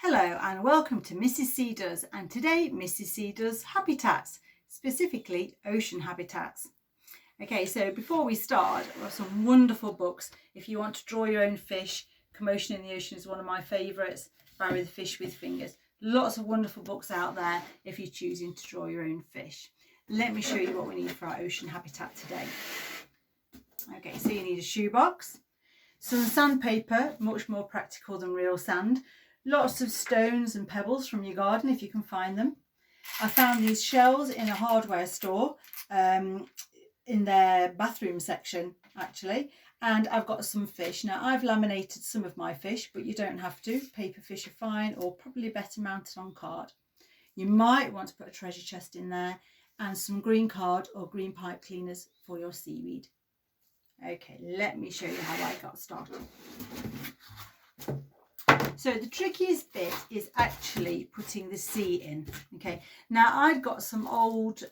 Hello and welcome to Mrs. C Does, and today Mrs. C does habitats, specifically ocean habitats. Okay, so before we start, I've got some wonderful books. If you want to draw your own fish, Commotion in the Ocean is one of my favourites, Bury the Fish with Fingers. Lots of wonderful books out there if you're choosing to draw your own fish. Let me show you what we need for our ocean habitat today. Okay, so you need a shoebox, some sandpaper, much more practical than real sand, lots of stones and pebbles from your garden if you can find them. I found these shells in a hardware store in their bathroom section actually, and I've got some fish. Now I've laminated some of my fish, but you don't have to. Paper fish are fine, or probably better mounted on card. You might want to put a treasure chest in there and some green card or green pipe cleaners for your seaweed. Okay, let me show you how I got started. So the trickiest bit is actually putting the sea in. Okay, now I've got some old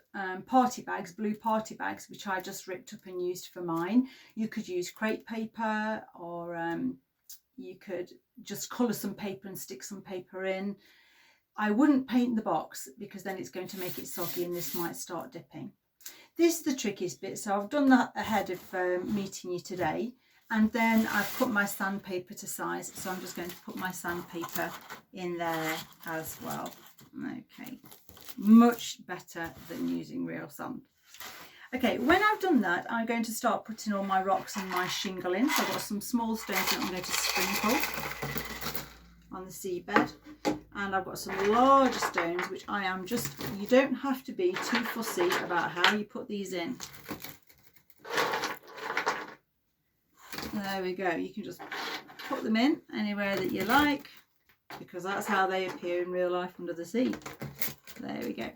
party bags, blue party bags, which I just ripped up and used for mine. You could use crepe paper, or you could just colour some paper and stick some paper in. I wouldn't paint the box because then it's going to make it soggy and this might start dipping. This is the trickiest bit, so I've done that ahead of meeting you today. And then I've put my sandpaper to size, so I'm just going to put my sandpaper in there as well. Okay, much better than using real sand. Okay, when I've done that, I'm going to start putting all my rocks and my shingle in. So I've got some small stones that I'm going to sprinkle on the seabed. And I've got some larger stones, which I am just, you don't have to be too fussy about how you put these in. There we go, you can just put them in anywhere that you like, because that's how they appear in real life under the sea. There we go.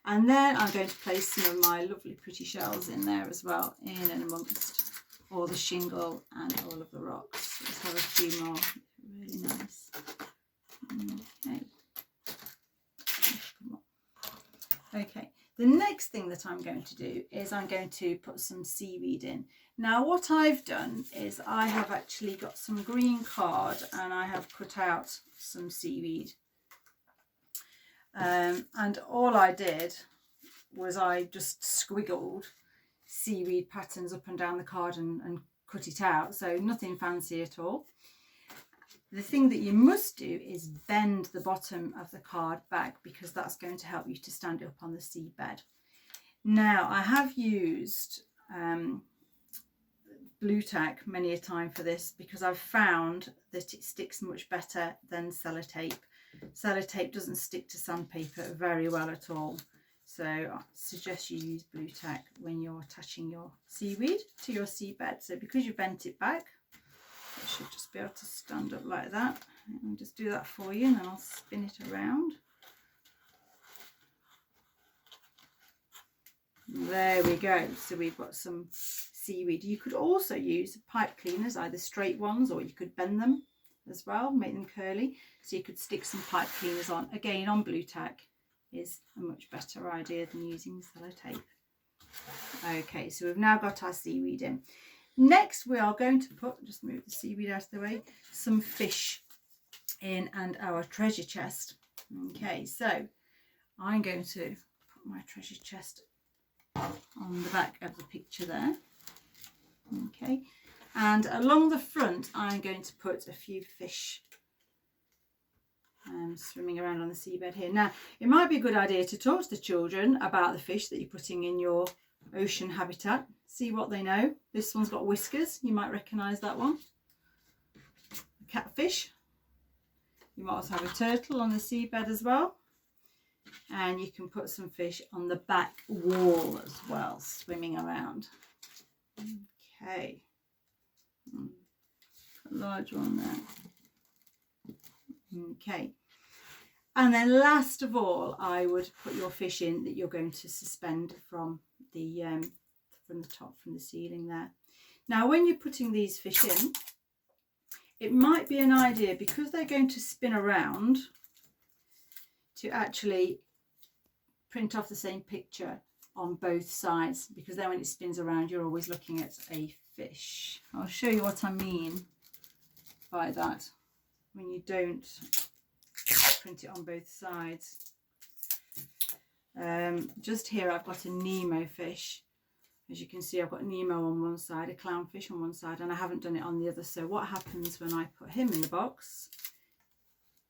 And then I'm going to place some of my lovely pretty shells in there as well, in and amongst all the shingle and all of the rocks. Let's have a few more, really nice. Okay. Okay, the next thing that I'm going to do is I'm going to put some seaweed in. Now what I've done is I have actually got some green card and I have cut out some seaweed. And all I did was I just squiggled seaweed patterns up and down the card and cut it out. So nothing fancy at all. The thing that you must do is bend the bottom of the card back, because that's going to help you to stand it up on the seabed. Now I have used blue tack many a time for this, because I've found that it sticks much better than sellotape. Sellotape doesn't stick to sandpaper very well at all, so I suggest you use blue tack when you're attaching your seaweed to your seabed. So because you bent it back, it should just be able to stand up like that. I'll just do that for you and then I'll spin it around. There we go. So we've got some seaweed. You could also use pipe cleaners, either straight ones, or you could bend them as well, make them curly. So you could stick some pipe cleaners on. Again, on blue tack is a much better idea than using sellotape. Okay, so we've now got our seaweed in. Next we are going to put, just move the seaweed out of the way, some fish in and our treasure chest. Okay, so I'm going to put my treasure chest on the back of the picture there. Okay, and along the front I'm going to put a few fish swimming around on the seabed here. Now it might be a good idea to talk to the children about the fish that you're putting in your ocean habitat. See what they know. This one's got whiskers, you might recognise that one. A catfish. You might also have a turtle on the seabed as well. And you can put some fish on the back wall as well, swimming around. Okay. Put a large one there. Okay. And then last of all, I would put your fish in that you're going to suspend from the top, from the ceiling there. Now when you're putting these fish in, it might be an idea, because they're going to spin around, to actually print off the same picture on both sides, because then when it spins around you're always looking at a fish. I'll show you what I mean by that when you don't print it on both sides. Just here I've got a Nemo fish. As you can see, I've got Nemo on one side, a clownfish on one side, and I haven't done it on the other. So what happens when I put him in the box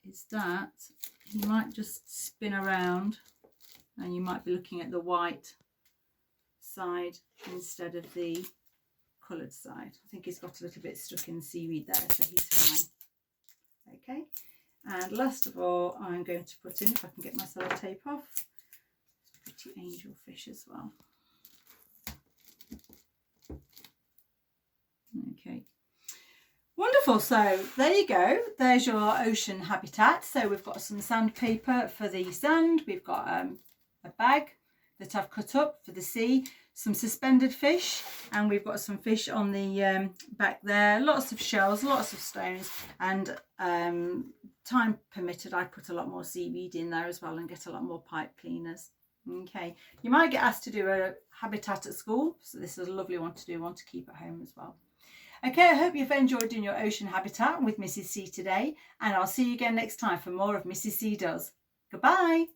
is that he might just spin around and you might be looking at the white side instead of the coloured side. I think he's got a little bit stuck in the seaweed there, so he's fine. Okay, and last of all, I'm going to put in, if I can get my sellotape off, pretty angel fish as well. Okay, wonderful. So there you go, there's your ocean habitat. So we've got some sandpaper for the sand, we've got a bag that I've cut up for the sea, some suspended fish, and we've got some fish on the back there, lots of shells, lots of stones, and time permitted I put a lot more seaweed in there as well and get a lot more pipe cleaners. Okay, you might get asked to do a habitat at school, so this is a lovely one to do, one to keep at home as well. Okay, I hope you've enjoyed doing your ocean habitat with Mrs. C today, and I'll see you again next time for more of Mrs. C Does. Goodbye.